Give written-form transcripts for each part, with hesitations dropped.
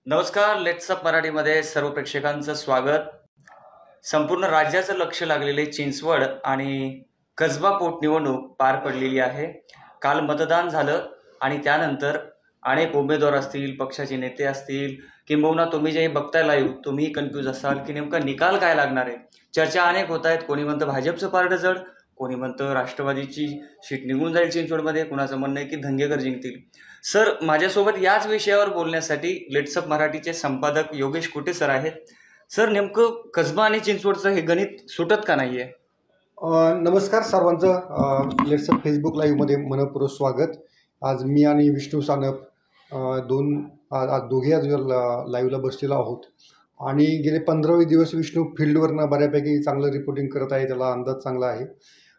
नमस्कार. Let's up मराठीमध्ये सर्व प्रेक्षकांचं स्वागत. संपूर्ण राज्याचं लक्ष लागलेले चिंचवड आणि कसबा पोटनिवडणूक पार पडलेली आहे. काल मतदान झालं आणि त्यानंतर अनेक उमेदवार असतील, पक्षाचे नेते असतील, किंबहुना तुम्ही जे बघताय लाईव्ह, तुम्ही कन्फ्यूज असाल की नेमका निकाल काय लागणार आहे. चर्चा अनेक होत आहेत. कोणी म्हणतं भाजपचं पारडं जड, कोणी म्हणतं राष्ट्रवादीची सीट निघून जाईल चिंचवडमध्ये, कुणाचं म्हणणं आहे की धंगेकर जिंकतील. सर, माझ्यासोबत याच विषयावर बोलण्यासाठी लेट्सअप मराठीचे संपादक योगेश कुटे सर आहेत. सर, नेमकं कसबा आणि चिंचवडचं हे गणित सुटत का नाहीये? नमस्कार सर्वांचं. लेट्सअप फेसबुक लाईव्हमध्ये मनपूर्वक स्वागत. आज मी आणि विष्णू सानप आज दोघे आज लाईव्हला बसलेलो आहोत आणि गेले 15-20 दिवस विष्णू फील्डवरनं बऱ्यापैकी चांगलं रिपोर्टिंग करत आहे. त्याला अंदाज चांगला आहे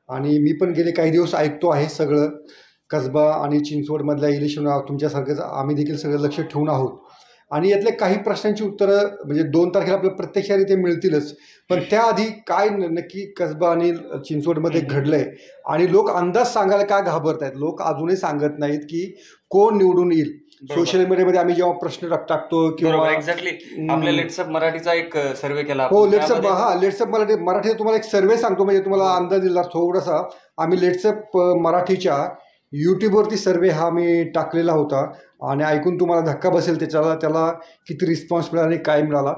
आणि मी पण गेले काही दिवस ऐकतो आहे सगळं. कसबा आणि चिंचवडमधल्या इलेक्शन तुमच्यासारखंच आम्ही देखील सगळं लक्ष ठेवून आहोत आणि यातले काही प्रश्नांची उत्तरं म्हणजे 2 तारखेला आपल्याला प्रत्यक्षरित्या मिळतीलच. पण त्याआधी काय नक्की कसबा आणि चिंचवडमध्ये घडलंय आणि लोक अंदाज सांगायला का घाबरत आहेत. लोक अजूनही सांगत नाहीत की कोण निवडून येईल. सोशल मीडियामध्ये आम्ही जेव्हा प्रश्न टाकतो किंवा एक्झॅक्टली आपल्या लेट्सअप मराठीचा एक सर्वे केला. हो, लेट्सअप मराठी तुम्हाला एक सर्वे सांगतो म्हणजे तुम्हाला अंदाज दिला थोडासा. आम्ही लेट्सअप मराठीच्या यूट्यूबवरती सर्वे हा मी टाकलेला होता आणि ऐकून तुम्हाला धक्का बसेल त्याला किती रिस्पॉन्स मिळाला आणि काय मिळाला.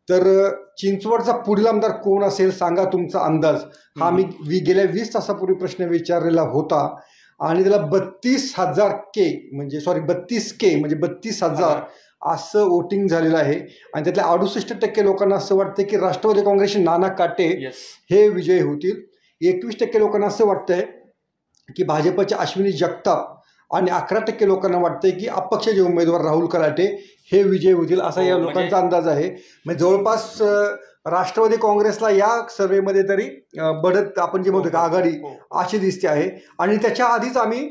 तर चिंचवडचा पुढील आमदार कोण असेल सांगा तुमचा अंदाज, हा मी गेल्या 20 तासापूर्वी प्रश्न विचारलेला होता आणि त्याला 32K म्हणजे 32,000 असं वोटिंग झालेलं आहे. आणि त्यातल्या 68% लोकांना असं वाटतं की राष्ट्रवादी काँग्रेसचे नाना काटे हे विजयी होतील. 21% लोकांना असं वाटतंय की भाजपच्या अश्विनी जगताप आणि 11% लोकांना वाटतंय की अपक्षाचे उमेदवार राहुल कराटे हे विजय होतील असा या लोकांचा अंदाज आहे. म्हणजे जवळपास राष्ट्रवादी काँग्रेसला या सर्वेमध्ये तरी बढत आपण जे म्हणतो आघाडी अशी दिसते आहे. आणि त्याच्या आधीच आम्ही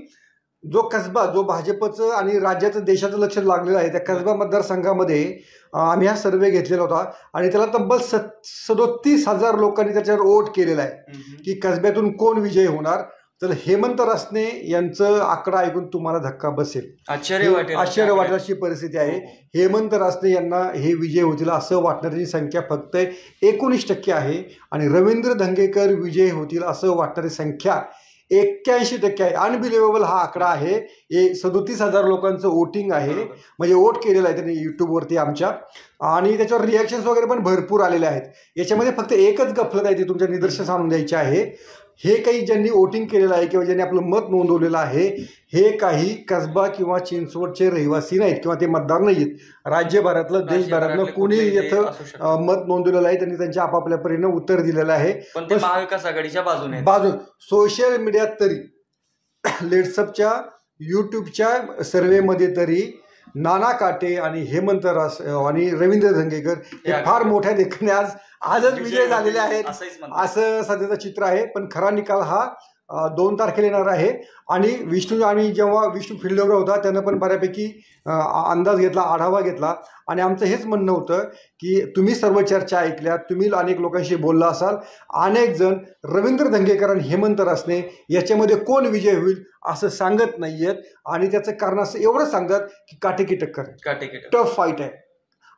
जो भाजपचं आणि राज्याचं देशाचं लक्ष लागलेलं आहे त्या कसबा मतदारसंघामध्ये आम्ही हा सर्वे घेतलेला होता आणि त्याला तब्बल 37,000 लोकांनी त्याच्यावर वोट केलेला आहे की कसब्यातून कोण विजय होणार. तर हेमंत रासने यांचं आकडा ऐकून तुम्हाला धक्का बसेल, आश्चर्य वाटेल अशी परिस्थिती आहे. हेमंत रासने यांना हे विजय होतील असं वाटणाऱ्यांची संख्या फक्त 19% आहे आणि रवींद्र धंगेकर विजय होतील असं वाटणारी संख्या 81% आहे. अनबिलिव्हेबल हा आकडा आहे. 37,000 लोकांचं वोटिंग आहे म्हणजे वोट केलेलं आहे त्यांनी यूट्यूबवरती आमच्या आणि त्याच्यावर रिॲक्शन्स वगैरे पण भरपूर आलेले आहेत. याच्यामध्ये फक्त एकच गफलत आहे ती तुमच्या निदर्शनास आणून द्यायची आहे. हे काही ज्यांनी वोटिंग केलेलं आहे किंवा ज्यांनी आपलं मत नोंदवलेलं आहे हे काही कसबा किंवा चिंचवडचे रहिवासी नाहीत किंवा ते मतदार नाही आहेत. राज्यभरातलं देशभरातलं कुणी इथं मत नोंदवलेलं आहे. त्यांनी त्यांच्या आपापल्या परीने उत्तर दिलेलं आहे. पण महाविकास आघाडीच्या सोशल मीडियात तरी लेट्सअपच्या यूट्यूबच्या सर्वेमध्ये तरी नाना काटे आणि हेमंत रासने आणि रवींद्र धंगेकर हे फार मोठ्या देखणे आजच विजय झालेले आहेत असं सध्याचं चित्र आहे. पण खरा निकाल हा 2 तारखेला येणार आहे. आणि जेव्हा विष्णू फील्डवर होता त्यानं पण बऱ्यापैकी अंदाज घेतला, आढावा घेतला आणि आमचं हेच म्हणणं होतं की तुम्ही सर्व चर्चा ऐकल्या, तुम्ही अनेक लोकांशी बोलला असाल. अनेक जण रवींद्र धंगेकर आणि हेमंत रासने याच्यामध्ये कोण विजय होईल असं सांगत नाही आहेत आणि त्याचं कारण असं एवढं सांगतात की काटेकी टक्कर, टफ फाईट आहे.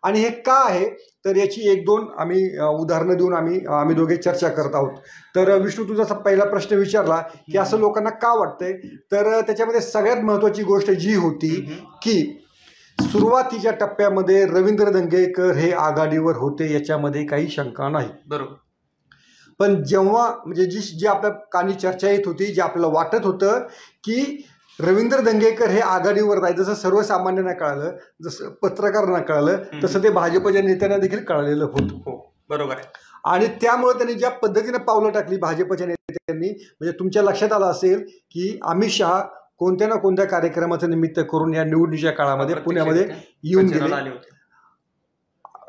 आणि हे का आहे तर याची 1-2 आम्ही उदाहरणं देऊन आम्ही दोघे चर्चा करत आहोत. तर विष्णू, तुझा पहिला प्रश्न विचारला की असं लोकांना का वाटतंय, तर त्याच्यामध्ये सगळ्यात महत्त्वाची गोष्ट जी होती की सुरुवातीच्या टप्प्यामध्ये रवींद्र धंगेकर हे आघाडीवर होते, याच्यामध्ये काही शंका नाही. बरोबर. पण जेव्हा म्हणजे जी आपल्या कानी चर्चा येत होती, जे आपल्याला वाटत होतं की रवींद्र धंगेकर हे आघाडीवर नाही, जसं सर्वसामान्यांना कळालं, जसं पत्रकारांना कळालं, तसं ते भाजपच्या नेत्यांना देखील कळलेलं होतं. बरोबर आहे. आणि त्यामुळे त्यांनी ज्या पद्धतीने पावलं टाकली भाजपच्या नेत्यांनी, म्हणजे तुमच्या लक्षात आलं असेल की अमित शहा कोणत्या ना कोणत्या कार्यक्रमाचं निमित्त करून या निवडणुकीच्या काळामध्ये पुण्यामध्ये येऊन गेले.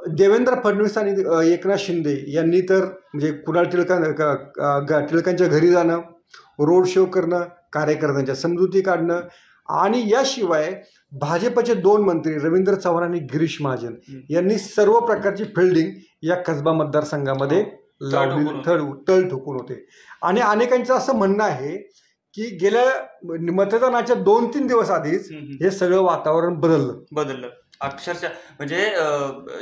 देवेंद्र फडणवीस आणि एकनाथ शिंदे यांनी तर म्हणजे कुणाल टिळकांच्या घरी जाणं, रोड शो करणं, कार्यकर्त्यांच्या समजुती काढणं आणि याशिवाय भाजपचे 2 मंत्री रवींद्र चव्हाण आणि गिरीश महाजन यांनी सर्व प्रकारची फिल्डिंग या कसबा मतदारसंघामध्ये तळ ठोकून होते. आणि अनेकांचं असं म्हणणं आहे की गेल्या मतदानाच्या 2-3 दिवस आधीच हे सगळं वातावरण बदललं. अक्षरशः म्हणजे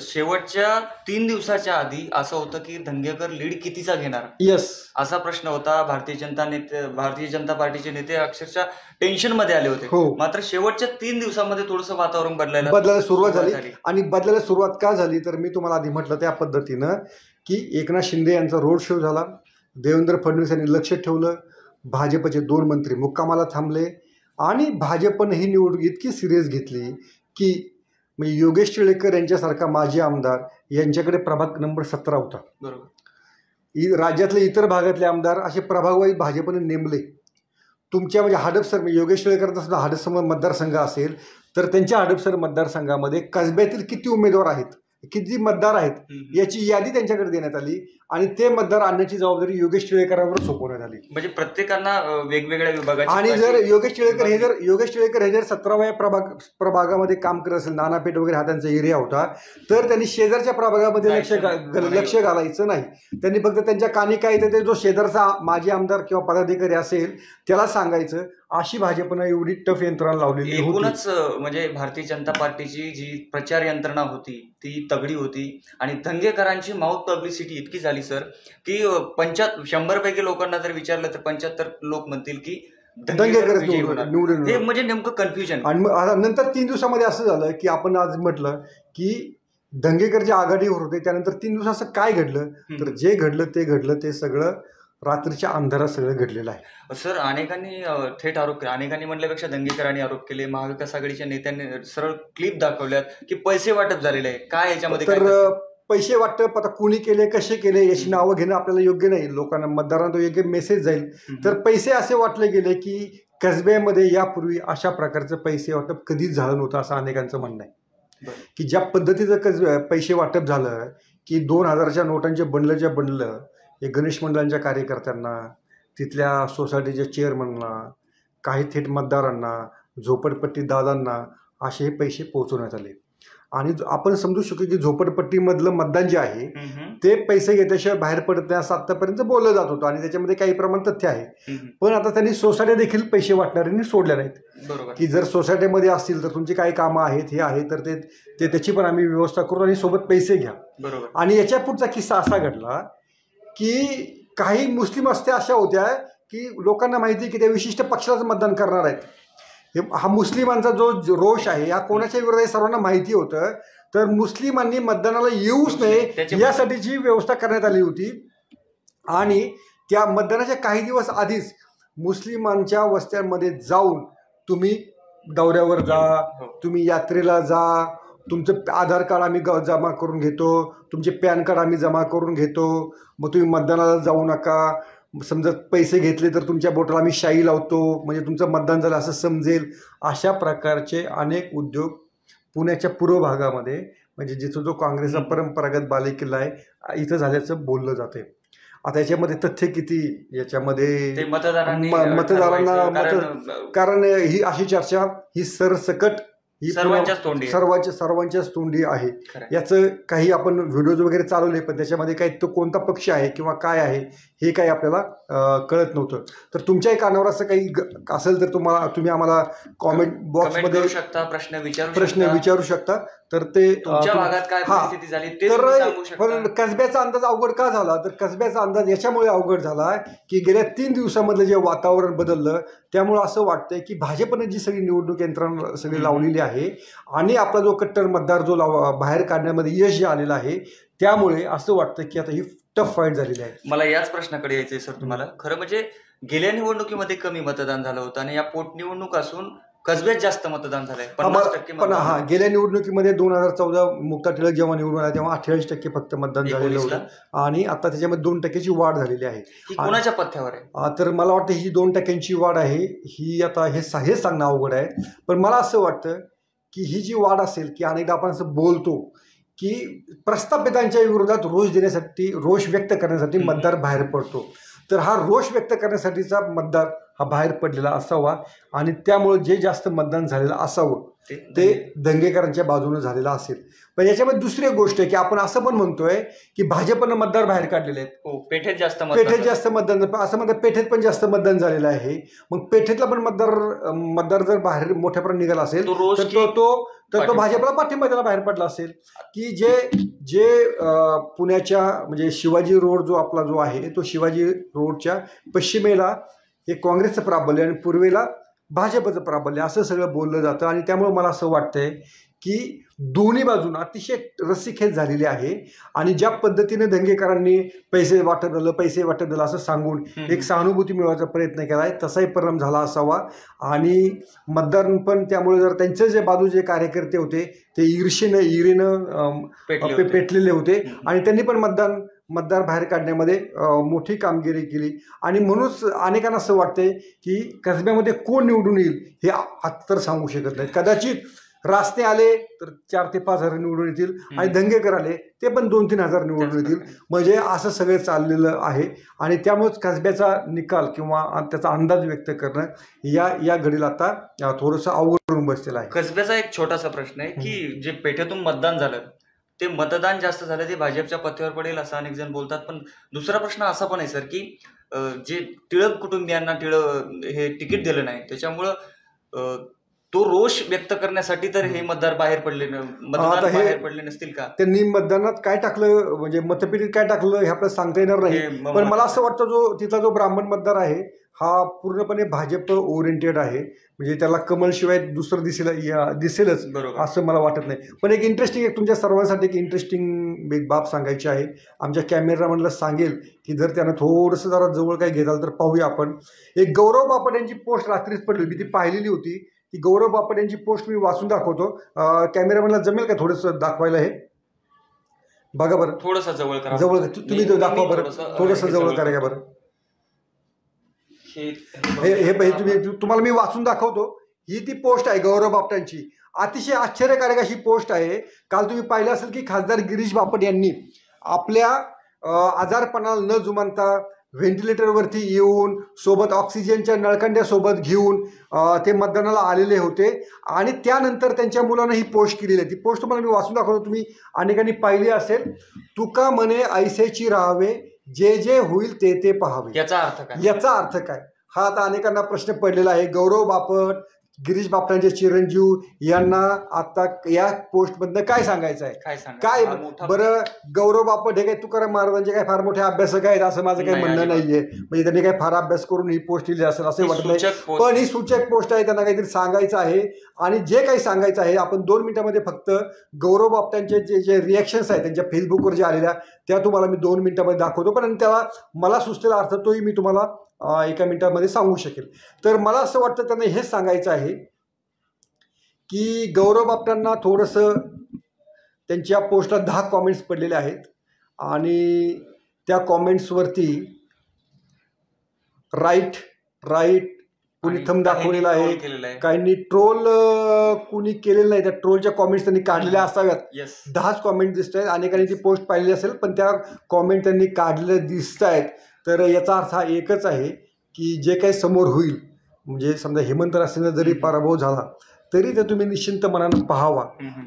शेवटच्या 3 दिवसाच्या आधी असं होतं की धंगेकर लीड कितीचा घेणार येस. असा प्रश्न होता. भारतीय जनता पार्टीचे नेते अक्षरशः टेन्शन मध्ये आले होते. हो. मात्र शेवटच्या 3 दिवसामध्ये थोडंसं वातावरण बदलायला सुरुवात झाली. आणि बदलायला सुरुवात का झाली तर मी तुम्हाला आधी म्हटलं त्या पद्धतीनं की एकनाथ शिंदे यांचा रोड शो झाला, देवेंद्र फडणवीस यांनी लक्ष ठेवलं, भाजपचे 2 मंत्री मुक्कामाला थांबले आणि भाजपनं ही निवडणूक इतकी सिरियस घेतली की म्हणजे योगेश टिळेकर यांच्यासारखा माजी आमदार यांच्याकडे प्रभाग नंबर 17 होता. बरोबर. राज्यातले इतर भागातले आमदार असे प्रभागवाईज भाजपने नेमले. तुमच्या म्हणजे हडपसर योगेश टिळेकरांचा सुद्धा हडपसर मतदारसंघ असेल तर त्यांच्या हडपसर मतदारसंघामध्ये कसब्यातील किती उमेदवार आहेत, किती मतदार आहेत याची यादी त्यांच्याकडे देण्यात आली आणि ते मतदार आणण्याची जबाबदारी योगेश टिळेकरांवर सोपवण्यात आली. म्हणजे प्रत्येकांना वेगवेगळ्या विभागाची. आणि जर योगेश टिळेकर हे जर 17व्या प्रभागामध्ये काम करत असेल, नानापेठ वगैरे हा त्यांचा एरिया होता, तर त्यांनी शेजारच्या प्रभागामध्ये लक्ष घालायचं नाही. त्यांनी फक्त त्यांच्या कानी काय येतं ते जो शेजारचा माजी आमदार किंवा पदाधिकारी असेल त्याला सांगायचं. अशी भाजपनं एवढी टफ यंत्रणा लावलेली होती. एकूणच म्हणजे भारतीय जनता पार्टीची जी प्रचार यंत्रणा होती ती तगडी होती आणि धंगेकरांची माउथ पब्लिसिटी इतकी झाली सर की 100 पैकी लोकांना जर विचारलं तर 75 लोक म्हणतील की धंगेकर निवडून. हे म्हणजे नेमकं कन्फ्युजन. आणि नंतर 3 दिवसामध्ये असं झालं की आपण आज म्हटलं की धंगेकरच्या आघाडीवर होते, त्यानंतर 3 दिवस असं काय घडलं तर जे घडलं ते सगळं रात्रीच्या अंधारात सगळं घडलेलं आहे. सर अनेकांनी थेट आरोप केले, अनेकांनी म्हटल्यापेक्षा धंगेकरांनी आरोप केले. महाविकास आघाडीच्या नेत्यांनी सरळ क्लिप दाखवल्यात की पैसे वाटप झालेले आहे. काय याच्यामध्ये तर पैसे वाटप आता कोणी केले, कसे केले याची नावं घेणं आपल्याला योग्य नाही. लोकांना मतदारांना तो योग्य मेसेज जाईल. तर पैसे असे वाटले गेले की कसब्यामध्ये यापूर्वी अशा प्रकारचं पैसे वाटप कधीच झालं नव्हतं असं अनेकांचं म्हणणं आहे. की ज्या पद्धतीचं पैसे वाटप झालं की 2000च्या नोटांचे बंडलं हे गणेश मंडळांच्या कार्यकर्त्यांना, तिथल्या सोसायटीच्या चेअरमनला, काही थेट मतदारांना, झोपडपट्टी दादांना असे हे पैसे पोहोचवण्यात आले. आणि आपण समजू शकतो की झोपडपट्टीमधलं मतदान जे आहे ते पैसे घेतल्याशिवाय बाहेर पडत नाही असं आतापर्यंत बोललं जात होतं आणि त्याच्यामध्ये काही प्रमाण तथ्य आहे. पण आता त्यांनी सोसायट्या देखील पैसे वाटणाऱ्यांनी सोडल्या नाहीत की जर सोसायटीमध्ये असतील तर तुमची काही कामं आहेत हे आहे तर ते त्याची पण आम्ही व्यवस्था करू आणि सोबत पैसे घ्या. आणि याच्या पुढचा किस्सा असा घडला की काही मुस्लिम वस्त्या अशा होत्या की लोकांना माहिती की त्या विशिष्ट पक्षालाच मतदान करणार आहेत. हा मुस्लिमांचा जो रोष आहे या कोणाच्या विरोधात सर्वांना माहिती होतं. तर मुस्लिमांनी मतदानाला येऊच नये यासाठीची व्यवस्था करण्यात आली होती. आणि त्या मतदानाच्या काही दिवस आधीच मुस्लिमांच्या वस्त्यांमध्ये जाऊन तुम्ही दौऱ्यावर जा, तुम्ही यात्रेला जा, तुमचं आधार कार्ड आम्ही जमा करून घेतो, तुमचे पॅन कार्ड आम्ही जमा करून घेतो, मग तुम्ही मतदानाला जाऊ नका, समजा पैसे घेतले तर तुमच्या बोटाला आम्ही शाई लावतो म्हणजे तुमचं मतदान झालं असं समजेल. अशा प्रकारचे अनेक उद्योग पुण्याच्या पूर्व भागामध्ये म्हणजे जिथं जो काँग्रेसचा परंपरागत बालेकिल्ला आहे इथं झाल्याचं बोललं जाते. आता याच्यामध्ये तथ्य किती याच्यामध्ये मतदारांना कारण ही अशी चर्चा ही सरसकट ही सर्वांच्याच तोंडी आहे. याचं काही आपण व्हिडिओज वगैरे चालवले पण त्याच्यामध्ये काही तो कोणता पक्ष आहे किंवा काय आहे हे काही आपल्याला कळत नव्हतं. तर तुमच्याही कानावर असं काही असेल तर तुम्ही आम्हाला कॉमेंट बॉक्समध्ये प्रश्न विचारू शकता. तर ते पण कसब्याचा अंदाज अवघड का झाला तर कसब्याचा अंदाज याच्यामुळे अवघड झाला की गेल्या 3 दिवसामधलं जे वातावरण बदललं त्यामुळे असं वाटतंय की भाजपने जी सगळी निवडणूक यंत्रणा सगळी लावलेली आहे आणि आपला जो कट्टर मतदार जो बाहेर काढण्यामध्ये यश जे आलेलं आहे त्यामुळे असं वाटतं की आता ही टफ फाईट झालेली आहे. मला याच प्रश्नाकडे यायचंय सर तुम्हाला. खरं म्हणजे गेल्या निवडणुकीमध्ये कमी मतदान झालं होतं आणि या पोटनिवडणूक असून कसब्यात जास्त मतदान झालंय 50%. पण गेल्या निवडणुकीमध्ये 2014 मुक्ता टिळक जेव्हा निवडून आला तेव्हा 48% फक्त मतदान झालेलं होतं आणि आता त्याच्यामध्ये 2%ची वाढ झालेली आहे. कोणाच्या पथ्यावर आहे? तर मला वाटतं ही 2%ची वाढ आहे ही आता हे सांगणं अवघड आहे. पण मला असं वाटतं की ही जी वाढ असेल की अनेकदा आपण असं बोलतो की प्रस्थापितांच्या विरोधात रोष व्यक्त करण्यासाठी मतदार बाहेर पडतो. तर हा रोष व्यक्त करण्यासाठीचा मतदार हा बाहेर पडलेला असावा आणि त्यामुळे जे जास्त मतदान झालेलं असावं ते दंगेकरांच्या बाजूने झालेला असेल. पण याच्यामध्ये दुसरी एक गोष्ट आहे की आपण असं पण म्हणतोय की भाजपनं मतदार बाहेर काढलेले आहेत. हो, पेठेत जास्त मतदान असं म्हणतात, पेठेत पण जास्त मतदान झालेलं आहे. मग पेठेतला पण मतदार जर बाहेर मोठ्या प्रमाणात निघाला असेल तर तो भाजपला पाठिंबा त्याला बाहेर पडला असेल. की जे पुण्याच्या म्हणजे शिवाजी रोड जो आहे तो शिवाजी रोडच्या पश्चिमेला हे काँग्रेसचं प्राबल्य आणि पूर्वेला भाजपचं प्राबल्य असं सगळं बोललं जातं. आणि त्यामुळे मला असं वाटतंय की दोन्ही बाजून अतिशय रस्सीखेच झालेली आहे. आणि ज्या पद्धतीने दंगेकरांनी पैसे वाटत झालं असं सांगून एक सहानुभूती मिळवायचा प्रयत्न केला आहे, तसाही परिणाम झाला असावा. आणि मतदार पण त्यामुळे जर त्यांचे जे बाजूचे कार्यकर्ते होते ते इरेनं पेटलेले होते आणि त्यांनी पण मतदार बाहेर काढण्यामध्ये मोठी कामगिरी केली. आणि म्हणूनच अनेकांना असं वाटतंय की कसब्यामध्ये कोण निवडून येईल हे आता तर सांगू शकत नाही. कदाचित रास्ते आले तर 4 ते 5 हजार निवडून येतील आणि दंगेकर आले ते पण 2-3 हजार निवडून येतील. म्हणजे असं सगळं चाललेलं आहे. आणि त्यामुळेच कसब्याचा निकाल किंवा त्याचा अंदाज व्यक्त करणं या घडीला आता थोडंसं अवघड होऊन बसलेलं आहे. कसब्याचा एक छोटासा प्रश्न आहे की जे पेठेतून मतदान झालं ते मतदान जास्त झालं ते भाजपच्या पथ्यावर पडेल असं अनेक जण बोलतात. पण दुसरा प्रश्न असा पण आहे सर की जे टिळक कुटुंबियांना हे तिकीट दिलं नाही त्याच्यामुळं तो रोष व्यक्त करण्यासाठी तर हे मतदार बाहेर पडले नसतील का? त्यांनी मतदानात काय टाकलं म्हणजे मतपेटीत काय टाकलं हे आपल्याला सांगता येणार नाही. पण मला असं वाटतं तिथला जो ब्राह्मण मतदार आहे हा पूर्णपणे भाजप ओरिएंटेड आहे. म्हणजे त्याला कमलशिवाय दुसरं दिसेलच असं मला वाटत नाही. पण एक तुमच्या सर्वांसाठी एक इंटरेस्टिंग एक बाब सांगायची आहे. आमच्या कॅमेरामॅनला सांगेल की जर त्यानं थोडंसं जरा जवळ काही घेताल तर पाहूया आपण. एक गौरव बापट यांची पोस्ट रात्रीच पडली होती, ती पाहिलेली होती. की गौरव बापट यांची पोस्ट मी वाचून दाखवतो. कॅमेरामॅनला जमेल का थोडंसं दाखवायला हे? बघा बरं, थोडंसं जवळ तुम्ही तो दाखवा बरं, थोडंसं जवळ करा का बरं. तुम्हाला मी वाचून दाखवतो. ही ती पोस्ट आहे गौरव बापटांची. अतिशय आश्चर्यकारक अशी पोस्ट आहे. काल तुम्ही पाहिलं असेल की खासदार गिरीश बापट यांनी आपल्या आजारपणाला न जुमानता व्हेंटिलेटरवरती येऊन सोबत ऑक्सिजनच्या नळकंड्यासोबत घेऊन ते मतदानाला आलेले होते. आणि त्यानंतर त्यांच्या मुलानं ही पोस्ट केलेली आहे. ती पोस्ट तुम्हाला मी वाचून दाखवतो, तुम्ही अनेकांनी पाहिली असेल. तुका म्हणे ऐसेची राहावे, जे जे होईल ते पाहावे. याचा अर्थ काय हा आता अनेकांना प्रश्न पडलेला आहे. गौरव बापट, गिरीश बापटांचे चिरंजीव यांना आता या पोस्टमधनं काय सांगायचं आहे? काय बरं, गौरव बापट हे काय तुकाराम महाराजांचे काय फार मोठे अभ्यासक आहेत असं माझं काही म्हणणं नाहीये. म्हणजे त्यांनी काही फार अभ्यास करून ही पोस्ट लिहिली असेल असं वाटत नाही. पण ही सूचक पोस्ट आहे, त्यांना काहीतरी सांगायचं आहे. आणि जे काही सांगायचं आहे आपण 2 मिनिटांमध्ये फक्त गौरव बापटांचे जे रिॲक्शन्स आहेत त्यांच्या फेसबुकवर जे आलेल्या त्या तुम्हाला मी 2 मिनिटांमध्ये दाखवतो. पण त्याला मला सुचलेला अर्थ तोही मी तुम्हाला 1 मिनिटामध्ये सांगू शकेल. तर मला असं वाटतं त्यांना हेच सांगायचं आहे की गौरव बापटांना थोडंसं त्यांच्या पोस्टला 10 कॉमेंट्स पडलेले आहेत. आणि त्या कॉमेंट्सवरती राईट कुणी थंब दाखवलेला आहे, काहींनी ट्रोल कुणी केलेलं नाही. त्या ट्रोलच्या कॉमेंट्स त्यांनी काढलेल्या असाव्यात. 10च कॉमेंट दिसत आहेत. अनेकांनी ती पोस्ट पाहिलेली असेल पण त्या कॉमेंट त्यांनी काढलेल्या दिसत आहेत. तर याचा अर्थ हा एकच आहे की जे काही समोर होईल म्हणजे समजा हेमंत रासनेचा जरी पराभव झाला तरी ते तुम्ही निश्चिंत मनानं पाहावा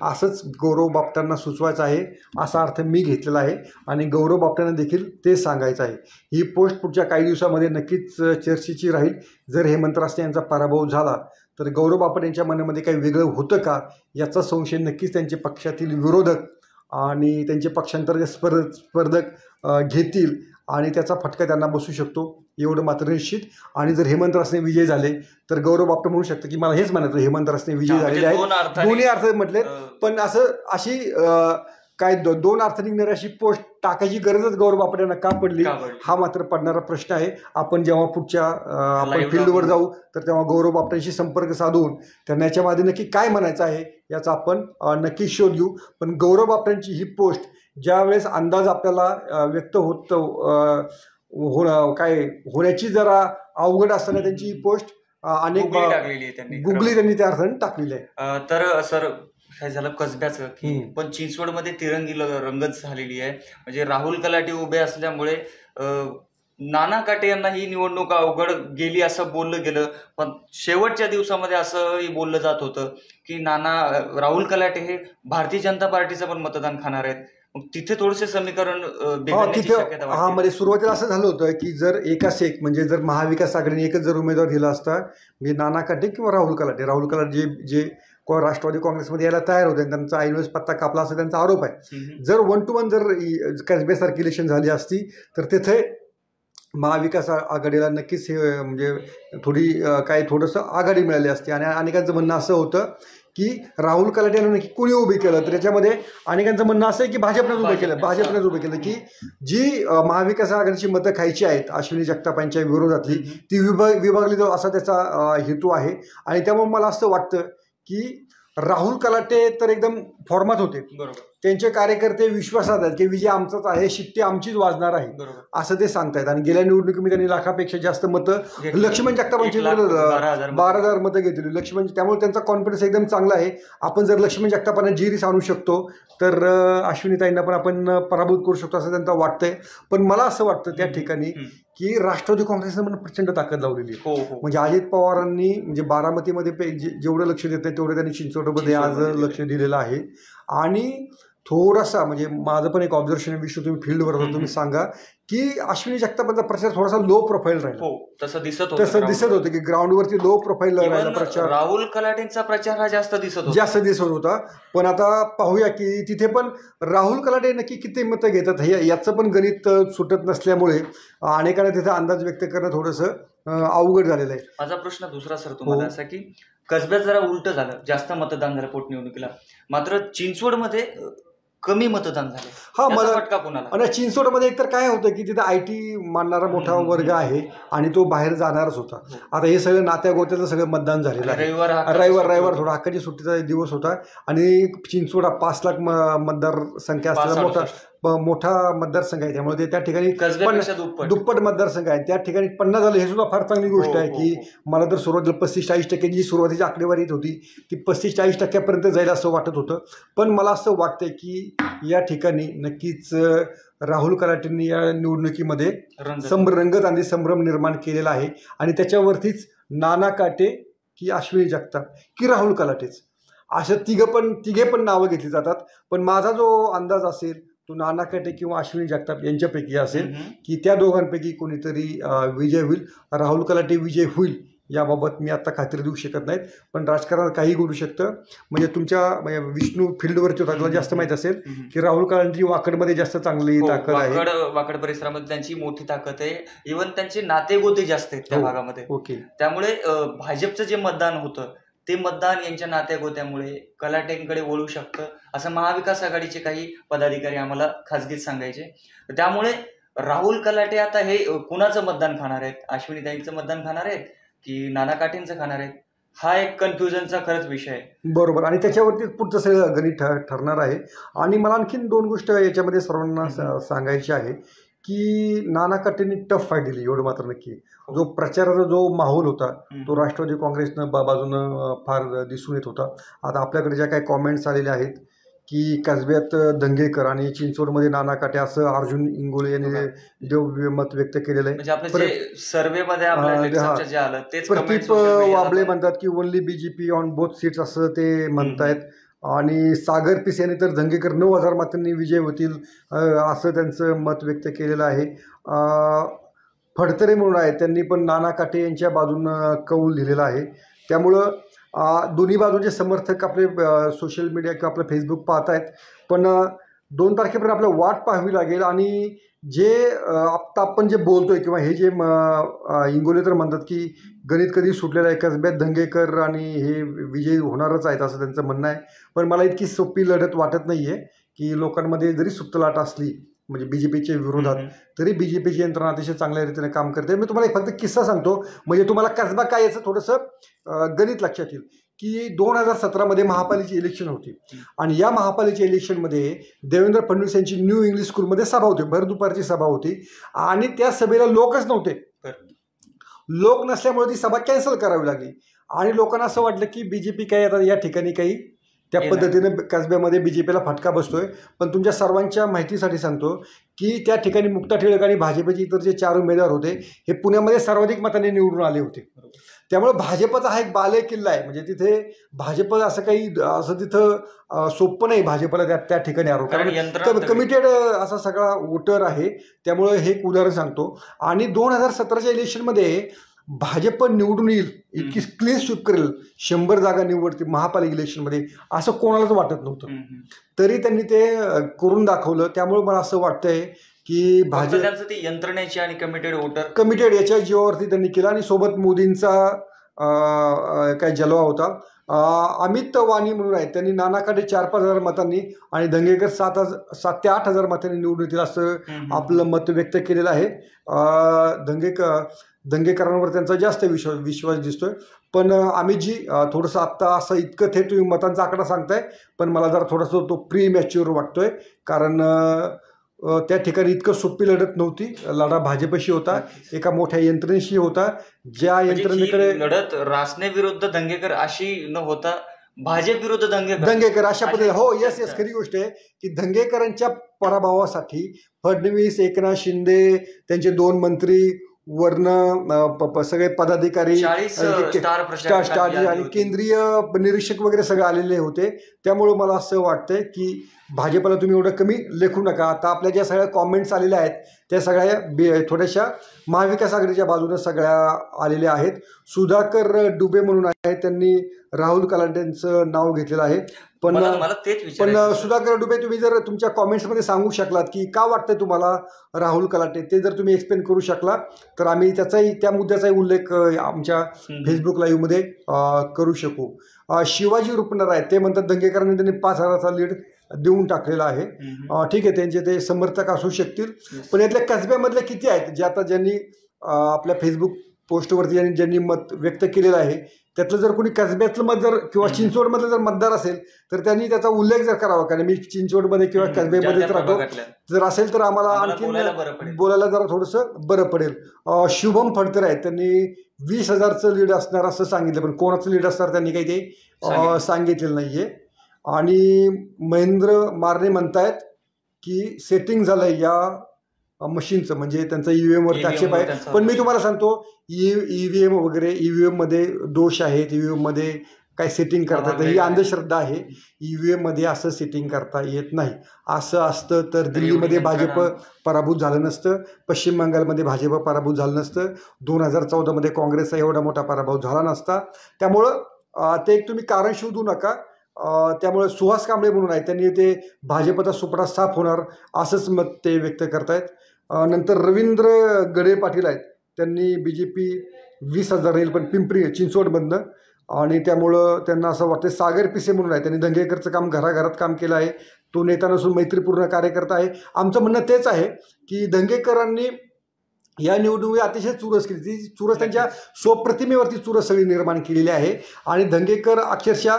असंच गौरव बापटांना सुचवायचं आहे असा अर्थ मी घेतलेला आहे. आणि गौरव बापटांना देखील ते सांगायचं आहे. ही पोस्ट पुढच्या काही दिवसामध्ये नक्कीच चर्चेची राहील. जर हेमंत रासने यांचा पराभव झाला तर गौरव बापट यांच्या मनामध्ये काही वेगळं होतं का याचा संशय नक्कीच त्यांचे पक्षातील विरोधक आणि त्यांचे पक्षांतर्गत स्पर्धक घेतील आणि त्याचा फटका त्यांना बसू शकतो एवढं मात्र निश्चित. आणि जर हेमंत रासने विजय झाले तर गौरव बापट म्हणू शकतं की मला हेच म्हणायचं हेमंत रासने विजय झालेले आहेत. दोन्ही अर्थ म्हटले पण अशी काय 2 अर्थ निघणारी अशी पोस्ट टाकायची गरजच गौरव बापट यांना का पडली हा मात्र पडणारा प्रश्न आहे. आपण जेव्हा पुढच्या आपण फील्डवर जाऊ तर तेव्हा गौरव बापटांशी संपर्क साधून त्यांना याच्यामध्ये नक्की काय म्हणायचं आहे याचा आपण नक्की शोध घेऊ. पण गौरव बापटांची ही पोस्ट ज्या वेळेस अंदाज आपल्याला व्यक्त होण्याची जरा अवघड असताना त्यांची ही पोस्ट अनेक गुगली त्यांनी त्या अर्थाने टाकलेली आहे. तर सर काय झालं कसब्याचं की पण चिंचवडमध्ये तिरंगी रंगत झालेली आहे. म्हणजे राहुल कलाटे उभे असल्यामुळे नाना काटे यांना ही निवडणूक अवघड गेली असं बोललं गेलं, पण शेवटच्या दिवसामध्ये असंही बोललं जात होतं की राहुल कलाटे हे भारतीय जनता पार्टीचं पण मतदान खाणार आहेत. मग तिथे थोडेसे समीकरण बिघडण्याची शक्यता तिथं वाटते. म्हणजे सुरुवातीला असं झालं होतं की जर एकाच एक म्हणजे जर महाविकास आघाडीने एकच जर उमेदवार दिला असता, मी नाना काटे किंवा राहुल कलाटे जे जे राष्ट्रवादी काँग्रेसमध्ये यायला तयार होते, त्यांचा ऐनवेळेस पत्ता कापला असा त्यांचा आरोप आहे. जर 1 to 1 जर कसबेसारखी इलेक्शन झाली असती तर तिथे महाविकास आघाडीला नक्कीच हे म्हणजे थोडंसं आघाडी मिळाली असती. आणि अनेकांचं म्हणणं असं होतं की राहुल कलाटे यांना नक्की कोणी उभी केलं, तर त्याच्यामध्ये अनेकांचं म्हणणं असं आहे की भाजपनेच उभं केलं की जी महाविकास आघाडीची मतं खायची आहेत अश्विनी जगताप यांच्या विरोधातली, ती विभागली जाऊ असा त्याचा हेतू आहे. आणि त्यामुळे मला असं वाटतं की राहुल कलाटे तर एकदम फॉर्मात होते, बरोबर, त्यांचे कार्यकर्ते विश्वासात आहेत की विजय आमचाच आहे, शिट्टी आमचीच वाजणार आहे बरोबर. असं ते सांगतायत. आणि गेल्या निवडणुकीमध्ये त्यांनी लाखापेक्षा जास्त मतं लक्ष्मण जगतापांची 12,000 मतं घेतली लक्ष्मण, त्यामुळे त्यांचा कॉन्फिडन्स एकदम चांगला आहे. आपण जर लक्ष्मण जगतापांना जिरीस आणू शकतो तर अश्विनीताईंना पण आपण पराभूत करू शकतो असं त्यांना वाटतंय. पण मला असं वाटतं त्या ठिकाणी की राष्ट्रवादी काँग्रेसनं पण प्रचंड ताकद लावलेली आहे. म्हणजे अजित पवारांनी म्हणजे बारामतीमध्ये जेवढं लक्ष देत नाही तेवढं त्यांनी चिंचवडमध्ये आज लक्ष दिलेलं आहे. आणि थोडासा म्हणजे माझं पण एक ऑब्झर्वेशन विषय, तुम्ही फील्डवर होता, तुम्ही सांगा की अश्विनी जगतापांचा प्रचार थोडासा लो प्रोफाईल राहिला. तसं दिसत होतं की ग्राउंडवरती लो प्रोफाईल राहिला प्रचार. राहुल कलाटेंचा प्रचार हा जास्त दिसत होता. पण आता पाहूया की तिथे पण राहुल कलाटे नक्की किती मतं घेतात याचं पण गणित सुटत नसल्यामुळे अनेकांना तिथे अंदाज व्यक्त करणं थोडंसं अवघड झालेलं आहे. माझा प्रश्न दुसरा सर तुम्हाला असा की कसब्यात जरा उलट झालं, जास्त मतदान झालं पोटनिवडणुकीला, मात्र चिंचवडमध्ये कमी मतदान झालं. मला फटका कोणाला? आणि चिंचवडमध्ये एकतर काय होतं की तिथे IT मानणारा मोठा वर्ग आहे आणि तो बाहेर जाणारच होता. आता हे सगळं नात्या गोत्याचं सगळं मतदान झालेलं आहे. रविवार थोडा हक्काची सुट्टीचा दिवस होता आणि चिंचवड 5 लाख मतदारसंख्या असलेला मोठा मतदारसंघ आहे. त्यामुळे ते त्या ठिकाणी दुप्पट मतदारसंघ आहे. त्या ठिकाणी 50 झालं हे सुद्धा फार चांगली गोष्ट आहे की मला तर सुरुवातीला 35-40% जी सुरुवातीची आकडेवारी येत होती ती 35-40% जाईल असं वाटत होतं. पण मला असं वाटतंय की या ठिकाणी नक्कीच राहुल कलाटेंनी या निवडणुकीमध्ये संभ्रम निर्माण केलेला आहे. आणि त्याच्यावरतीच नाना काटे की अश्विनी जगताप की राहुल कलाटेच अशा तिघे पण नावं घेतली जातात. पण माझा जो अंदाज असेल तो नाना काटे किंवा अश्विनी जगताप यांच्यापैकी असेल की त्या दोघांपैकी कोणीतरी विजय होईल. राहुल कलाटे विजय होईल याबाबत मी आता खात्री देऊ शकत नाहीत, पण राजकारणात काही घडू शकतं. म्हणजे तुमच्या विष्णू फील्डवरती होता, त्याला जास्त माहीत असेल की राहुल कलाटेंची वाकडमध्ये जास्त चांगली ताकद आहे. वाकड परिसरामध्ये त्यांची मोठी ताकद आहे. इव्हन त्यांचे नातेगोते जास्त आहेत त्या भागामध्ये. त्यामुळे भाजपचं जे मतदान होतं ते मतदान यांच्या नात्यागोत्यामुळे कलाटेंकडे वळू शकतं असं महाविकास आघाडीचे काही पदाधिकारी आम्हाला खासगीत सांगायचे. त्यामुळे राहुल कलाटे आता हे कुणाचं मतदान खाणार आहेत? अश्विनीताईंचं मतदान खाणार आहेत की नाना काटेंचं खाणार आहेत? हा एक कन्फ्युजनचा खरंच विषय आहे. बरोबर. आणि त्याच्यावरती पुढचं सगळं गणित ठरणार आहे. आणि मला आणखीन 2 गोष्ट याच्यामध्ये सर्वांना सांगायची आहे की नाना काटेंनी टफ फाईट दिली, एवढं मात्र नक्की. जो प्रचाराचा जो माहोल होता तो राष्ट्रवादी काँग्रेसनं बाजूनं फार दिसून येत होता. आता आपल्याकडे ज्या काही कॉमेंट्स आलेल्या आहेत की कसब्यात दंगेकर आणि चिंचवडमध्ये नाना काटे असं अर्जुन इंगोले यांनी मत व्यक्त केलेलं आहे. प्रदीप वाबळे म्हणतात की only BJP on both seats असं ते म्हणतायत. आणि सागर पिस यांनी तर दंगेकर 9,000 मतांनी विजय होतील असं त्यांचं मत व्यक्त केलेलं आहे. फडतरे म्हणून आहेत, त्यांनी पण नाना काटे यांच्या बाजूनं कौल दिलेला आहे. त्यामुळं दोन्ही बाजूचे समर्थक आपले सोशल मीडिया किंवा आपलं फेसबुक पाहत आहेत. पण 2 तारखेपर्यंत आपल्याला वाट पाहावी लागेल. आणि जे आत्ता आपण जे बोलतोय किंवा हे जे इंगोले तर म्हणतात की गणित कधी सुटलेलं आहे, कसब्यात दंगेकर आणि हे विजयी होणारच आहेत असं त्यांचं म्हणणं आहे. पण मला इतकी सोपी लढत वाटत नाही आहे की लोकांमध्ये जरी सुप्त लाट असली म्हणजे BJPच्या विरोधात तरी BJPची यंत्रणा अतिशय चांगल्या रीतीने काम करते. मी तुम्हाला एक फक्त किस्सा सांगतो म्हणजे तुम्हाला कसबा काय याचं थोडंसं गणित लक्षात येईल की 2017मध्ये महापालिकेची इलेक्शन होती आणि या महापालिकेच्या इलेक्शनमध्ये देवेंद्र फडणवीस यांची न्यू इंग्लिश स्कूलमध्ये सभा होती, भर दुपारची सभा होती आणि त्या सभेला लोकच नव्हते. लोक नसल्यामुळे ती सभा कॅन्सल करावी लागली आणि लोकांना असं वाटलं की BJP काही आता या ठिकाणी काही त्या येणार. पद्धतीने कसब्यामध्ये BJPला फटका बसतोय. पण तुमच्या सर्वांच्या माहितीसाठी सांगतो की त्या ठिकाणी मुक्ता टिळक आणि भाजपचे इतर जे 4 उमेदवार होते हे पुण्यामध्ये सर्वाधिक मतांनी निवडून आले होते. त्यामुळे भाजपचा हा एक बालेकिल्ला आहे. म्हणजे तिथे भाजप असं काही असं तिथं सोपं नाही भाजपला त्या ठिकाणी हरवणं, कारण कमिटेड असा सगळा वोटर आहे. त्यामुळे हे एक उदाहरण सांगतो. आणि 2017च्या इलेक्शनमध्ये भाजप निवडून येईल, इतकी क्लीन स्वीप करेल, 100 जागा निवडतील महापालिका इलेक्शनमध्ये, असं कोणालाच वाटत नव्हतं. तरी त्यांनी ते करून दाखवलं. त्यामुळे मला असं वाटतंय की त्यांचं ते यंत्रणेची आणि कमिटेड याच्या जीवावरती त्यांनी केलं. आणि सोबत मोदींचा काय जलवा होता. अमित वाणी म्हणून आहेत, त्यांनी नानाकडे 4-5 हजार मतांनी आणि दंगेकर 7 ते 8 हजार मतांनी निवडून येतील असं आपलं मत व्यक्त केलेलं आहे. दंगेकरांवर त्यांचा जास्त विश्वास दिसतोय. पण अमितजी थोडंसं आत्ता असं इतकं थेट तुम्ही मतांचा आकडा सांगताय, पण मला जरा थोडंसं तो प्री मॅच्युअर वाटतोय. कारण त्या ठिकाणी इतकं सोपी लढत नव्हती. लढा भाजपशी होता, एका मोठ्या यंत्रणेशी होता. ज्या यंत्रणेकडे लढत रासने विरुद्ध दंगेकर अशी न होता भाजप विरुद्ध दंगेकर अशा पद्धतीने. हो, येस, खरी गोष्ट आहे की दंगेकरांच्या पराभवासाठी फडणवीस, एकनाथ शिंदे, त्यांचे 2 मंत्री, वर्ण सगळे पदाधिकारी, स्टार आणि केंद्रीय निरीक्षक वगैरे सगळे आलेले होते. त्यामुळे मला असं वाटतंय की भाजपला तुम्ही एवढं कमी लेखू नका. आता आपल्या ज्या सगळ्या कॉमेंट्स आलेल्या आहेत त्या सगळ्या थोड्याशा महाविकास आघाडीच्या बाजूने सगळ्या आलेल्या आहेत. सुधाकर डुबे म्हणून आहेत, त्यांनी राहुल कलाटेंचं नाव घेतलेलं आहे. पण सुधाकर डुबे, तुम्ही जर तुमच्या कॉमेंट्समध्ये सांगू शकलात की का वाटतंय तुम्हाला राहुल कलाटे, ते जर तुम्ही एक्सप्लेन करू शकला तर आम्ही त्या मुद्द्याचाही उल्लेख आमच्या फेसबुक लाईव्हमध्ये करू शकू. शिवाजी रुपनर आहेत, ते म्हणतात दंगेकरांनी त्यांनी 5,000चा लीड देऊन टाकलेला आहे. ठीक आहे, त्यांचे ते समर्थक असू शकतील. पण यातल्या कसब्यामधल्या किती आहेत जे आता ज्यांनी आपल्या फेसबुक पोस्टवरती ज्यांनी मत व्यक्त केलेलं आहे, त्यातलं जर कोणी कसब्यातलं मत जर किंवा चिंचवडमधलं जर मतदार असेल तर त्यांनी त्याचा उल्लेख जर करावा. कारण मी चिंचवडमध्ये किंवा कसब्यामध्येच राहतो, जर असेल तर आम्हाला आणखी बोलायला जरा थोडंसं बरं पडेल. शुभम फडतर आहेत, त्यांनी 20,000चं लीड असणार असं सांगितलं, पण कोणाचं लीड असणार त्यांनी काही ते सांगितलेलं नाहीये. आणि महेंद्र मारणे म्हणतायत की सेटिंग झालंय या मशीनचं, म्हणजे त्यांचा EVM वरती आक्षेप आहे. पण मी तुम्हाला सांगतो, EVM वगैरे EVM मध्ये दोष आहेत, EVM मध्ये काय सेटिंग करतात ही अंधश्रद्धा आहे. EVM मध्ये असं सेटिंग करता येत नाही. असं असतं तर दिल्लीमध्ये भाजप पराभूत झालं नसतं, पश्चिम बंगालमध्ये भाजप पराभूत झालं नसतं, 2014मध्ये काँग्रेसचा एवढा मोठा पराभव झाला नसता. त्यामुळं ते एक तुम्ही कारण शोधू नका. त्यामुळे सुहास कांबळे म्हणून आहेत, त्यांनी ते भाजपचा सुपडा साफ होणार असंच मत ते व्यक्त करतायत. नंतर रवींद्र गडे पाटील आहेत, त्यांनी BJP 20,000 येईल पण पिंपरी चिंचवडमधनं, आणि त्यामुळं त्यांना असं वाटतं. सागर पिसे म्हणून आहे, त्यांनी दंगेकरचं काम घराघरात काम केलं आहे, तो नेता नसून मैत्रीपूर्ण कार्यकर्ता आहे. आमचं म्हणणं तेच आहे की दंगेकरांनी या निवडणुकी अतिशय चुरस केली. ती चुरस त्यांच्या स्वप्रतिमेवरती चुरस सगळी निर्माण केलेली आहे. आणि दंगेकर अक्षरशः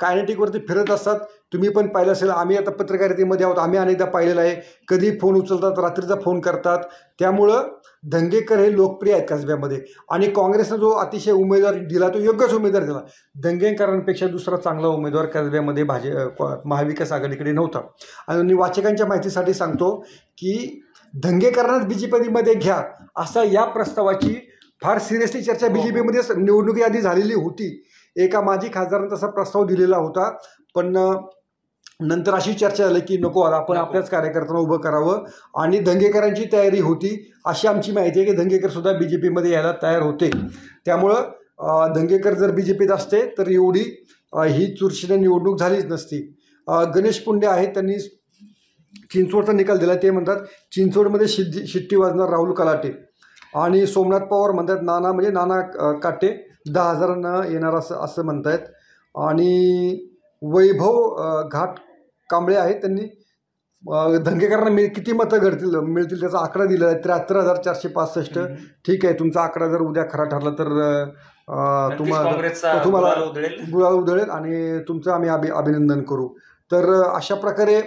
कायनेटिकवरती फिरत असतात. तुम्ही पण पाहिलं असेल, आम्ही आता पत्रकारितेमध्ये आहोत, आम्ही अनेकदा पाहिलेलं आहे, कधी फोन उचलतात, रात्रीचा फोन करतात. त्यामुळं दंगेकर हे लोकप्रिय आहेत कसब्यामध्ये. आणि काँग्रेसनं जो अतिशय उमेदवार दिला तो योग्यच उमेदवार दिला. दंगेकरांपेक्षा दुसरा चांगला उमेदवार कसब्यामध्ये महाविकास आघाडीकडे नव्हता. आणि वाचकांच्या माहितीसाठी सांगतो की दंगेकरांनाच BJPमध्ये घ्या असा या प्रस्तावाची फार सिरियसली चर्चा BJPमध्ये निवडणुकीआधी झालेली होती. एका माजी खासदारांनी तसा प्रस्ताव दिलेला होता, पण नंतर अशी चर्चा झाली की नको, आपण आपल्याच कार्यकर्त्यांना उभं करावं. आणि दंगेकरांची तयारी होती अशी आमची माहिती आहे की दंगेकर सुद्धा BJPमध्ये यायला तयार होते. त्यामुळं दंगेकर जर BJPत असते तर एवढी ही चुरशीने निवडणूक झालीच नसती. गणेश पुंडे आहेत, त्यांनी चिंचवडचा निकाल दिला. ते म्हणतात चिंचवडमध्ये शिट्टी वाजणार राहुल कलाटे. आणि सोमनाथ पवार म्हणतात नाना काटे 10,000 येणार असं म्हणतायत. आणि वैभव घाट कांबळे आहेत, त्यांनी दंगेकरांना किती मतं मिळतील त्याचा आकडा दिला आहे, 73,465. ठीक आहे, तुमचा आकडा जर उद्या खरा ठरला तर तुम्हाला गुलाल उधळेल आणि तुमचं आम्ही अभिनंदन करू. तर अशा प्रकारे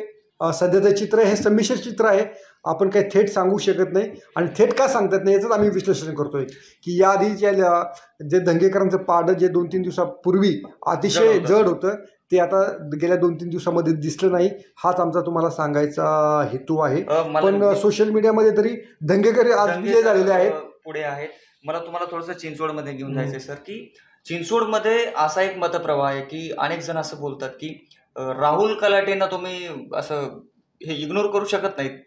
सध्याचं चित्र हे संमिश्र चित्र आहे. आपण काही थेट सांगू शकत नाही. आणि थेट का सांगतात नाही याचंच आम्ही विश्लेषण करतोय की याआधीच्या जे दंगेकरांचं पारडं जे 2-3 दिवसापूर्वी अतिशय जड होतं ते आता गेल्या 2-3 दिवसामध्ये दिसलं नाही. हाच आमचा तुम्हाला सांगायचा हेतू आहे. पण सोशल मीडियामध्ये तरी दंगेकर आज विजय झालेले आहेत, पुढे आहेत. मला तुम्हाला थोडंसं चिंचवडमध्ये घेऊन जायचंय सर, की चिंचवडमध्ये असा एक मतप्रवाह आहे की अनेक जण असं बोलतात की राहुल कलाटेंना तुम्ही असं हे इग्नोर करू शकत नाहीत.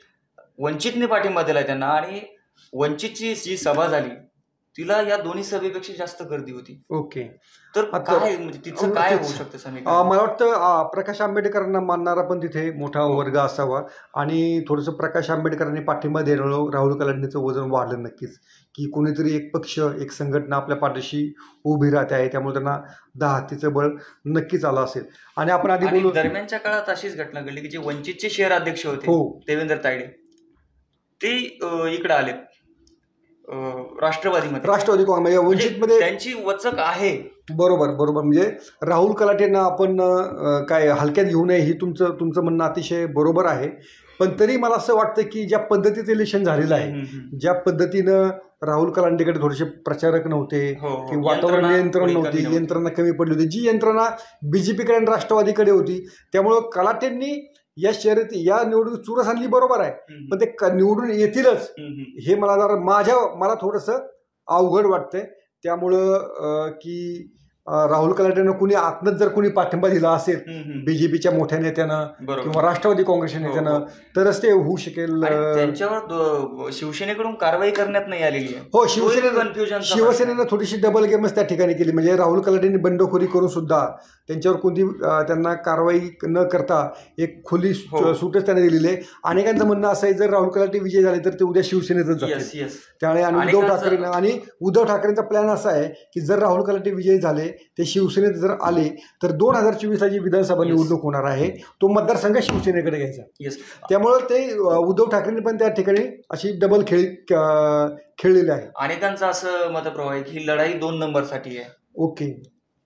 वंचितने पाठिंबा दिलाय त्यांना आणि वंचितची जी सभा झाली तिला या दोन्ही सभेपेक्षा जास्त गर्दी होती. ओके. तर काय म्हणजे तिचं काय होऊ शकतं समीकरण? मला वाटतं प्रकाश आंबेडकरांना मानणारा पण तिथे मोठा वर्ग असावा आणि थोडंसं प्रकाश आंबेडकरांनी पाठिंबा देणं राहुल कलाटेंचं वजन वाढलं नक्कीच, की कोणीतरी एक पक्ष एक संघटना आपल्या पाठीशी उभी राहते आहे, त्यामुळे त्यांना 10 हत्तीचं बळ नक्कीच आलं असेल. आणि आपण आधी बोलू, दरम्यानच्या काळात अशीच घटना घडली की जे वंचितचे शहर अध्यक्ष होते देवेंद्र तायडे ते इकडे आलेत राष्ट्रवादी काँग्रेस वंचितमध्ये त्यांची वचक आहे. बरोबर. म्हणजे राहुल कलाटेंना आपण काय हलक्यात घेऊ नये ही तुमचं म्हणणं अतिशय बरोबर आहे. पण तरी मला असं वाटतं की ज्या पद्धतीचं इलेक्शन झालेलं आहे, ज्या पद्धतीनं राहुल कलाटेंकडे थोडेसे प्रचारक नव्हते की वातावरण नियंत्रण नव्हती, यंत्रणा कमी पडली होती, जी यंत्रणा बीजेपीकडे आणि राष्ट्रवादीकडे होती, त्यामुळं कलाटेंनी या शर्यती या निवडणूक चुरस आणली बरोबर आहे, पण ते निवडून येतीलच हे मला थोडंसं अवघड वाटतंय. त्यामुळं की राहुल कलाटेंना कुणी आतनच जर कुणी पाठिंबा दिला असेल बीजेपीच्या मोठ्या नेत्यानं किंवा राष्ट्रवादी काँग्रेसच्या नेत्यानं तरच ते होऊ शकेल. त्यांच्यावर शिवसेनेकडून कारवाई करण्यात नाही आलेली आहे. हो, शिवसेनेनं थोडीशी डबल गेमच त्या ठिकाणी केली. म्हणजे राहुल कलाटेंनी बंडखोरी करून सुद्धा त्यांच्यावर कोणती त्यांना कारवाई न करता एक खुली सूटच त्यांना दिलेली आहे. अनेकांचं म्हणणं असं आहे जर राहुल कलाटे विजय झाले तर ते उद्या शिवसेनेतच जातील. त्यामुळे आणि उद्धव ठाकरेंचा प्लॅन असा आहे की जर राहुल कलाटे विजयी झाले ते शिवसेनेत जर आले तर 2024 जी विधानसभा निवडणूक होणार आहे तो मतदारसंघ शिवसेनेकडे घ्यायचा. त्यामुळे ते उद्धव ठाकरेंनी पण त्या ठिकाणी अशी डबल खेळलेली आहे. अनेकांचं असं मतप्रवाह आहे की ही लढाई 2 नंबरसाठी आहे. ओके.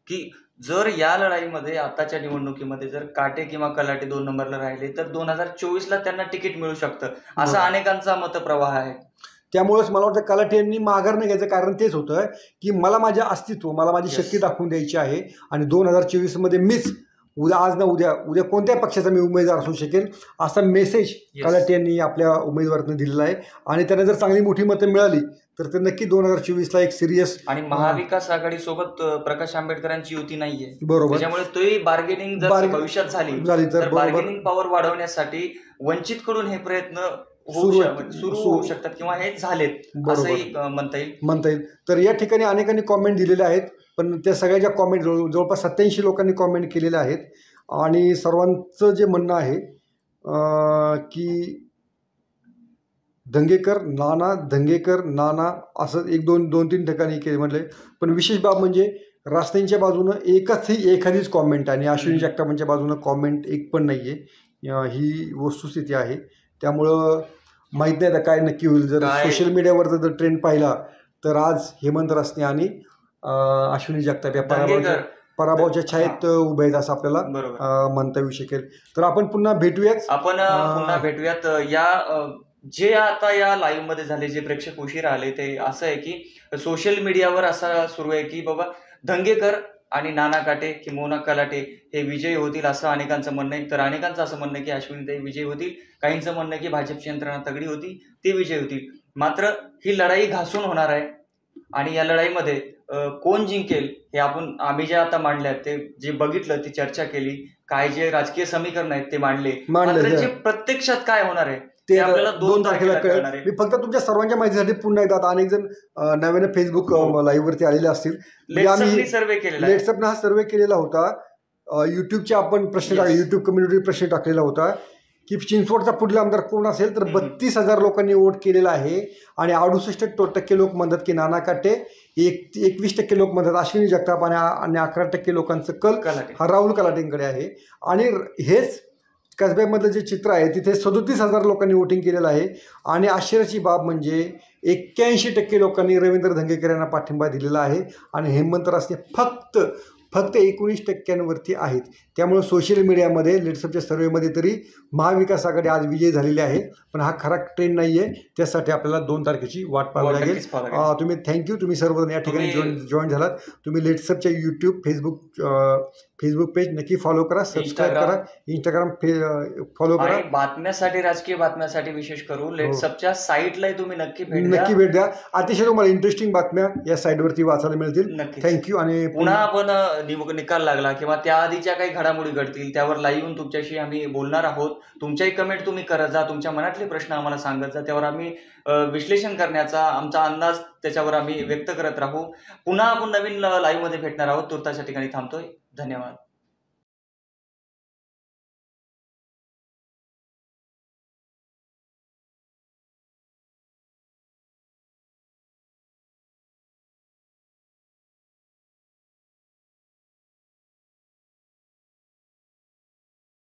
की जर या लढाईमध्ये आताच्या निवडणुकीमध्ये जर काटे किंवा कलाटे 2 नंबरला राहिले तर 2024ला त्यांना तिकीट मिळू शकतं असा अनेकांचा मतप्रवाह आहे. त्यामुळेच मला वाटतं कलाटे यांनी माघार नाही घ्यायचं कारण तेच होतं की मला माझे अस्तित्व, मला माझी शक्ती दाखवून द्यायची आहे आणि 2024मध्ये मीच आज ना उद्या कोणत्या पक्षाचा मी उमेदवार असू शकेल असा मेसेज कलाटे यांनी आपल्या उमेदवारांना दिलेला आहे. आणि त्यांना जर चांगली मोठी मतं मिळाली तर ते नक्की 2024ला एक सिरियस. आणि महाविकास आघाडी सोबत प्रकाश आंबेडकरांची युती नाहीये. बरोबर. त्यामुळे तोही बार्गेनिंग जर भविष्यात झाली तर बार्गेनिंग पॉवर वाढवण्यासाठी वंचितकडून हे प्रयत्न सुरू होऊ शकतात किंवा हे झालेत असंही म्हणता येईल. तर या ठिकाणी अनेकांनी कॉमेंट दिलेले आहेत, पण त्या सगळ्या कॉमेंट जवळपास 87 लोकांनी कॉमेंट केलेल्या आहेत आणि सर्वांचं जे म्हणणं आहे की दंगेकर नाना असं 1-2-3 ठिकाणी केले म्हटले. पण विशेष बाब म्हणजे रास्त्यांच्या बाजूनं एखादीच कॉमेंट आणि अश्विनी जगतापांच्या बाजूनं कॉमेंट एक पण नाही आहे. ही वस्तुस्थिती आहे. त्यामुळं माहीत नाही आता काय नक्की होईल. जर सोशल मीडियावरचा जर ट्रेंड पाहिला तर आज हेमंत रासने आणि अश्विनी जगताप या पराभवाच्या छायेत उभे आहेत असं आपल्याला म्हणता येऊ शकेल. तर आपण पुन्हा भेटूयात. जे आता या लाईव्ह मध्ये झाले जे प्रेक्षक उशीर आले ते असं आहे की सोशल मीडियावर असा सुरू आहे की बाबा दंगेकर आणि नाना काटे की मोना कलाटे हे विजयी होतील असं अनेकांचं म्हणणं आहे. तर अनेकांचं असं म्हणणं आहे की अश्विनीताई विजयी होतील, काहींचं म्हणणं आहे की भाजपची यंत्रणा तगडी होती ते विजयी होतील. मात्र ही लढाई घासून होणार आहे आणि या लढाईमध्ये कोण जिंकेल हे आम्ही जे आता मांडल्यात ते जे बघितलं ती चर्चा केली, काय जे राजकीय समीकरण आहेत ते मांडले. जे प्रत्यक्षात काय होणार आहे ते आपल्याला 2 तारखेला कळणार आहे. मी फक्त तुमच्या सर्वांच्या माहितीसाठी पुन्हा एकदा अनेक जण नव्याने फेसबुक लाईव्ह वरती आलेले असतील. लेट्सअपने हा सर्वे केलेला होता. युट्यूबच्या आपण युट्यूब कम्युनिटी प्रश्न टाकलेला होता की चिंचवडचा पुढला आमदार कोण असेल तर 32,000 लोकांनी वोट केलेला आहे आणि 68% लोक म्हणतात की नाना काटे, 21% लोक म्हणतात अश्विनी जगताप आणि 11% लोकांचं कल हा राहुल कलाटेंकडे आहे. आणि हेच कसब्यामधलं जे चित्र आहे तिथे 37,000 लोकांनी वोटिंग केलेलं आहे. आणि आश्चर्याची बाब म्हणजे 81% लोकांनी रवींद्र धंगेकर यांना पाठिंबा दिलेला आहे आणि हेमंत रासने फक्त फक्त 19% आहेत. त्यामुळे सोशल मीडियामध्ये लेट्सअपच्या सर्वेमध्ये तरी महाविकास आघाडी आज विजयी झालेली आहे. पण हा खरा ट्रेंड नाही आहे. त्यासाठी आपल्याला 2 तारखेची वाट पाहावी लागेल. नक्कीच पाहावं लागेल. तुम्ही थँक्यू, तुम्ही सर्वजण या ठिकाणी जॉईन झालात. तुम्ही लेट्सअपच्या यूट्यूब, फेसबुक पेज नक्की फॉलो करा, सबस्क्राईब करा, इंस्टाग्राम फॉलो करा. आणि बातम्यासाठी, राजकीय बातम्यासाठी विशेष करून लेट्सअपच्या साईटलाही तुम्ही नक्की भेट द्या. अतिशय तुम्हाला इंटरेस्टिंग बातम्या या साईटवरती वाचायला मिळतील. नक्कीच. थँक्यू. आणि पुन्हा आपण निकाल लागला किंवा त्याआधीच्या काही घडामोडी घडतील त्यावर लाईव्ह येऊन तुमच्याशी आम्ही बोलणार आहोत. तुमच्याही कमेंट तुम्ही करत जा, तुमच्या मनातले प्रश्न आम्हाला सांगत जा, त्यावर आम्ही विश्लेषण करण्याचा आमचा अंदाज त्याच्यावर आम्ही व्यक्त करत राहू. पुन्हा आपण नवीन लाईव्हमध्ये भेटणार आहोत. तुर्ताच्या ठिकाणी थांबतोय. धन्यवाद.